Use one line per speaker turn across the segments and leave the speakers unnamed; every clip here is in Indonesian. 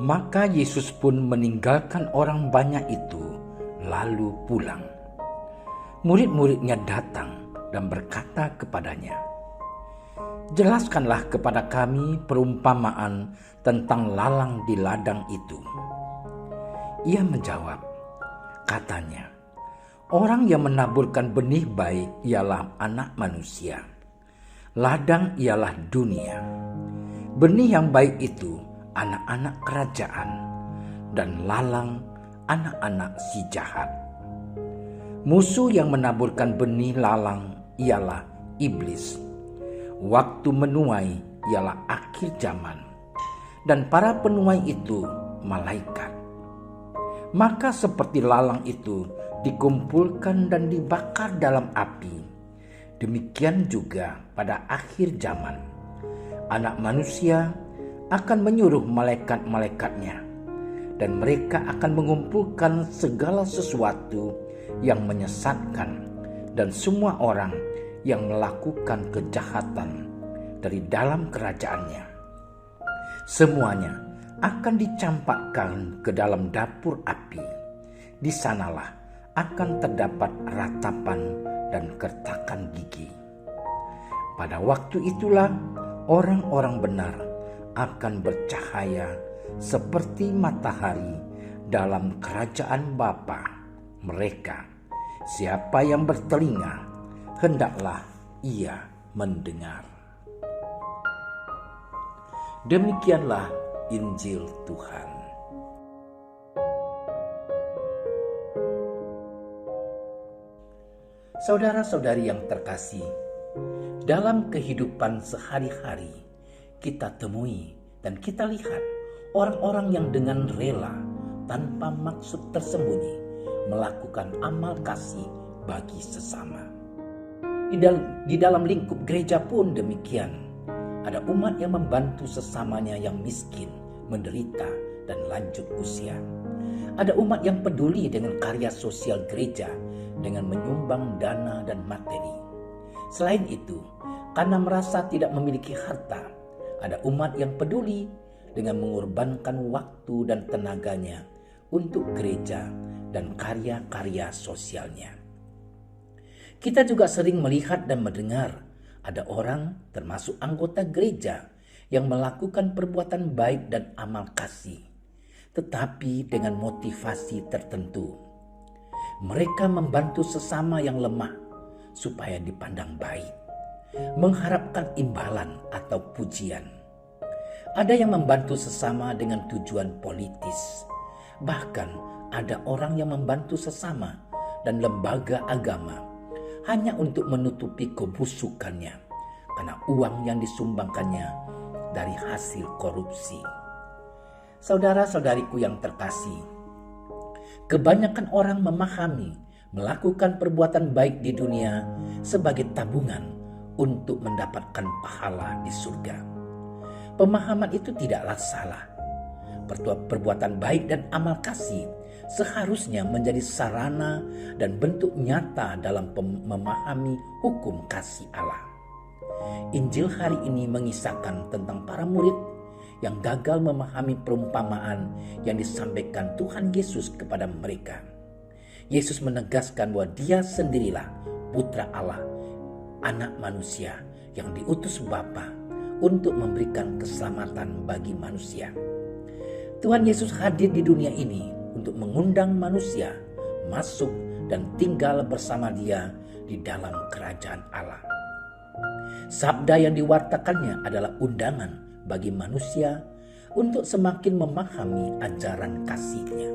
Maka Yesus pun meninggalkan orang banyak itu, lalu pulang. Murid-muridnya datang dan berkata kepadanya, "Jelaskanlah kepada kami perumpamaan tentang lalang di ladang itu." Ia menjawab, katanya, "Orang yang menaburkan benih baik ialah Anak Manusia. Ladang ialah dunia. Benih yang baik itu anak-anak kerajaan, dan lalang anak-anak si jahat. Musuh yang menaburkan benih lalang ialah iblis. Waktu menuai ialah akhir zaman, dan para penuai itu malaikat. Maka seperti lalang itu dikumpulkan dan dibakar dalam api, demikian juga pada akhir zaman Anak Manusia akan menyuruh malaikat-malaikatnya, dan mereka akan mengumpulkan segala sesuatu yang menyesatkan dan semua orang yang melakukan kejahatan dari dalam kerajaannya. Semuanya akan dicampakkan ke dalam dapur api. Di sanalah akan terdapat ratapan dan kertakan gigi. Pada waktu itulah orang-orang benar akan bercahaya seperti matahari dalam kerajaan Bapa mereka. Siapa yang bertelinga, hendaklah ia mendengar. Demikianlah Injil Tuhan. Saudara-saudari yang terkasih, dalam kehidupan sehari-hari kita temui dan kita lihat orang-orang yang dengan rela tanpa maksud tersembunyi melakukan amal kasih bagi sesama. Di dalam lingkup gereja pun demikian. Ada umat yang membantu sesamanya yang miskin, menderita, dan lanjut usia. Ada umat yang peduli dengan karya sosial gereja dengan menyumbang dana dan materi. Selain itu, karena merasa tidak memiliki harta, ada umat yang peduli dengan mengorbankan waktu dan tenaganya untuk gereja dan karya-karya sosialnya. Kita juga sering melihat dan mendengar ada orang termasuk anggota gereja yang melakukan perbuatan baik dan amal kasih, tetapi dengan motivasi tertentu. Mereka membantu sesama yang lemah supaya dipandang baik, mengharapkan imbalan atau pujian. Ada yang membantu sesama dengan tujuan politis. Bahkan ada orang yang membantu sesama dan lembaga agama hanya untuk menutupi kebusukannya karena uang yang disumbangkannya dari hasil korupsi. Saudara-saudariku yang terkasih, kebanyakan orang memahami melakukan perbuatan baik di dunia sebagai tabungan untuk mendapatkan pahala di surga. Pemahaman itu tidaklah salah. Perbuatan baik dan amal kasih seharusnya menjadi sarana dan bentuk nyata dalam memahami hukum kasih Allah. Injil hari ini mengisahkan tentang para murid yang gagal memahami perumpamaan yang disampaikan Tuhan Yesus kepada mereka. Yesus menegaskan bahwa Dia sendirilah Putra Allah, Anak Manusia yang diutus Bapa untuk memberikan keselamatan bagi manusia. Tuhan Yesus hadir di dunia ini untuk mengundang manusia masuk dan tinggal bersama Dia di dalam kerajaan Allah. Sabda yang diwartakannya adalah undangan bagi manusia untuk semakin memahami ajaran kasih-Nya.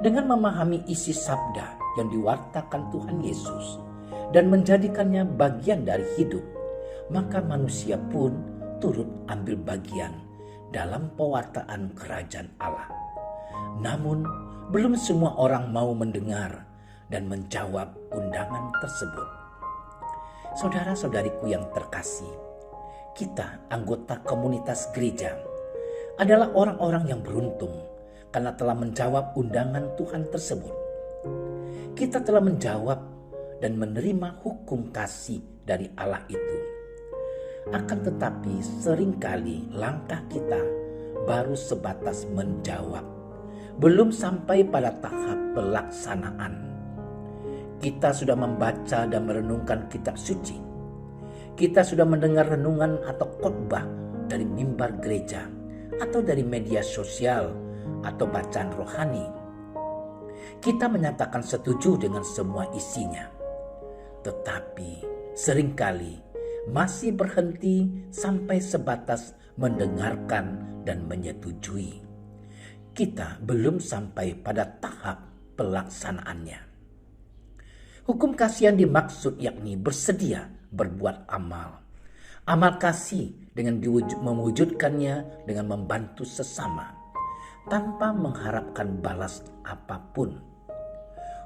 Dengan memahami isi sabda yang diwartakan Tuhan Yesus dan menjadikannya bagian dari hidup, maka manusia pun turut ambil bagian dalam pewartaan kerajaan Allah. Namun, belum semua orang mau mendengar dan menjawab undangan tersebut. Saudara-saudariku yang terkasih, kita anggota komunitas gereja adalah orang-orang yang beruntung karena telah menjawab undangan Tuhan tersebut. Kita telah menjawab dan menerima hukum kasih dari Allah itu. Akan tetapi seringkali langkah kita baru sebatas menjawab, belum sampai pada tahap pelaksanaan. Kita sudah membaca dan merenungkan kitab suci. Kita sudah mendengar renungan atau khotbah dari mimbar gereja atau dari media sosial atau bacaan rohani. Kita menyatakan setuju dengan semua isinya, tetapi seringkali masih berhenti sampai sebatas mendengarkan dan menyetujui. Kita belum sampai pada tahap pelaksanaannya. Hukum kasih yang dimaksud yakni bersedia berbuat amal. Amal kasih dengan mewujudkannya dengan membantu sesama tanpa mengharapkan balas apapun.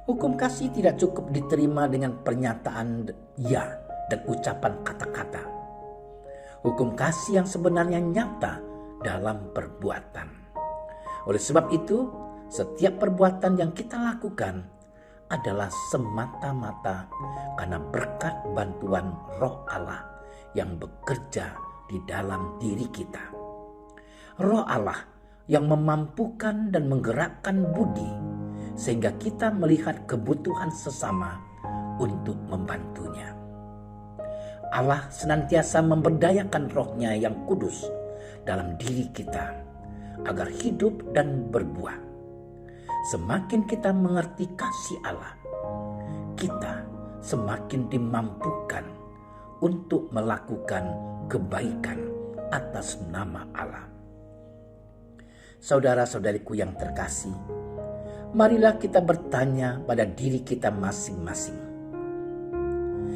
Hukum kasih tidak cukup diterima dengan pernyataan ya dan ucapan kata-kata. Hukum kasih yang sebenarnya nyata dalam perbuatan. Oleh sebab itu, setiap perbuatan yang kita lakukan adalah semata-mata karena berkat bantuan Roh Allah yang bekerja di dalam diri kita. Roh Allah yang memampukan dan menggerakkan budi sehingga kita melihat kebutuhan sesama untuk membantunya. Allah senantiasa memberdayakan Roh-Nya yang kudus dalam diri kita agar hidup dan berbuah. Semakin kita mengerti kasih Allah, kita semakin dimampukan untuk melakukan kebaikan atas nama Allah. Saudara-saudariku yang terkasih, marilah kita bertanya pada diri kita masing-masing.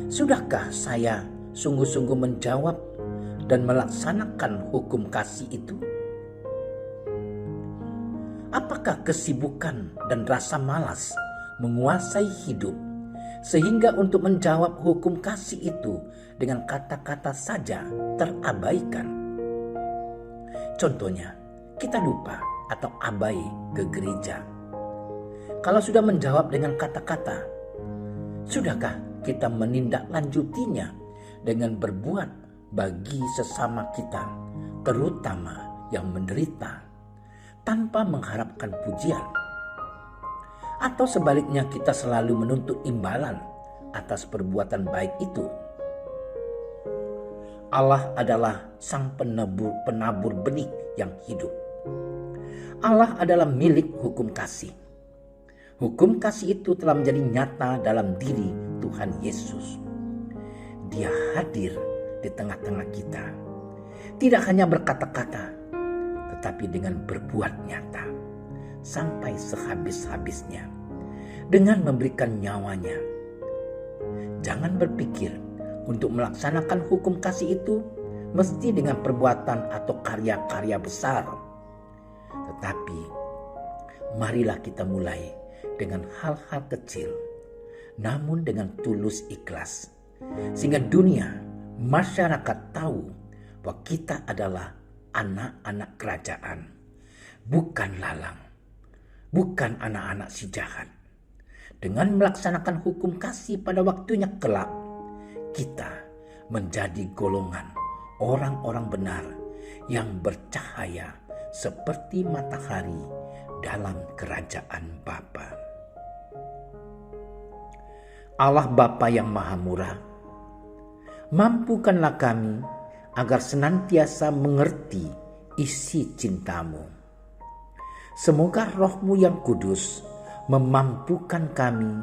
Sudahkah saya sungguh-sungguh menjawab dan melaksanakan hukum kasih itu? Apakah kesibukan dan rasa malas menguasai hidup sehingga untuk menjawab hukum kasih itu dengan kata-kata saja terabaikan? Contohnya, kita lupa atau abai ke gereja. Kalau sudah menjawab dengan kata-kata, sudahkah kita menindaklanjutinya dengan berbuat bagi sesama kita, terutama yang menderita, tanpa mengharapkan pujian? Atau sebaliknya kita selalu menuntut imbalan atas perbuatan baik itu? Allah adalah sang penabur benih yang hidup. Allah adalah milik hukum kasih. Hukum kasih itu telah menjadi nyata dalam diri Tuhan Yesus. Dia hadir di tengah-tengah kita. Tidak hanya berkata-kata, tetapi dengan berbuat nyata sampai sehabis-habisnya dengan memberikan nyawanya. Jangan berpikir untuk melaksanakan hukum kasih itu mesti dengan perbuatan atau karya-karya besar. Tetapi marilah kita mulai dengan hal-hal kecil, namun dengan tulus ikhlas, sehingga dunia, masyarakat tahu bahwa kita adalah anak-anak kerajaan, bukan lalang, bukan anak-anak si jahat. Dengan melaksanakan hukum kasih pada waktunya kelak, kita menjadi golongan orang-orang benar yang bercahaya seperti matahari dalam kerajaan Bapa. Allah Bapa yang Maha Murah, mampukanlah kami agar senantiasa mengerti isi cinta-Mu. Semoga Roh-Mu yang kudus memampukan kami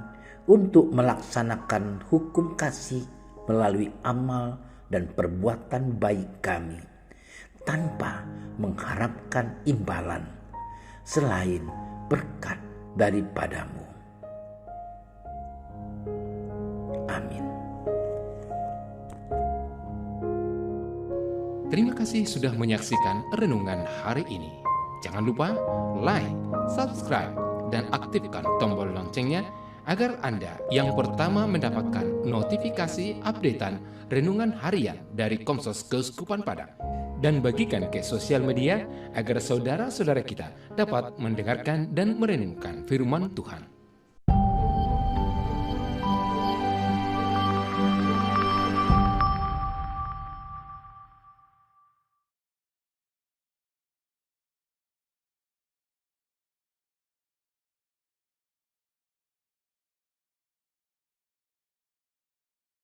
untuk melaksanakan hukum kasih melalui amal dan perbuatan baik kami, tanpa mengharapkan imbalan selain berkat daripadamu. Amin.
Terima kasih sudah menyaksikan renungan hari ini. Jangan lupa like, subscribe, dan aktifkan tombol loncengnya agar Anda yang pertama mendapatkan notifikasi updatean renungan harian dari Komsos Keuskupan Padang. Dan bagikan ke sosial media agar saudara-saudara kita dapat mendengarkan dan merenungkan firman Tuhan.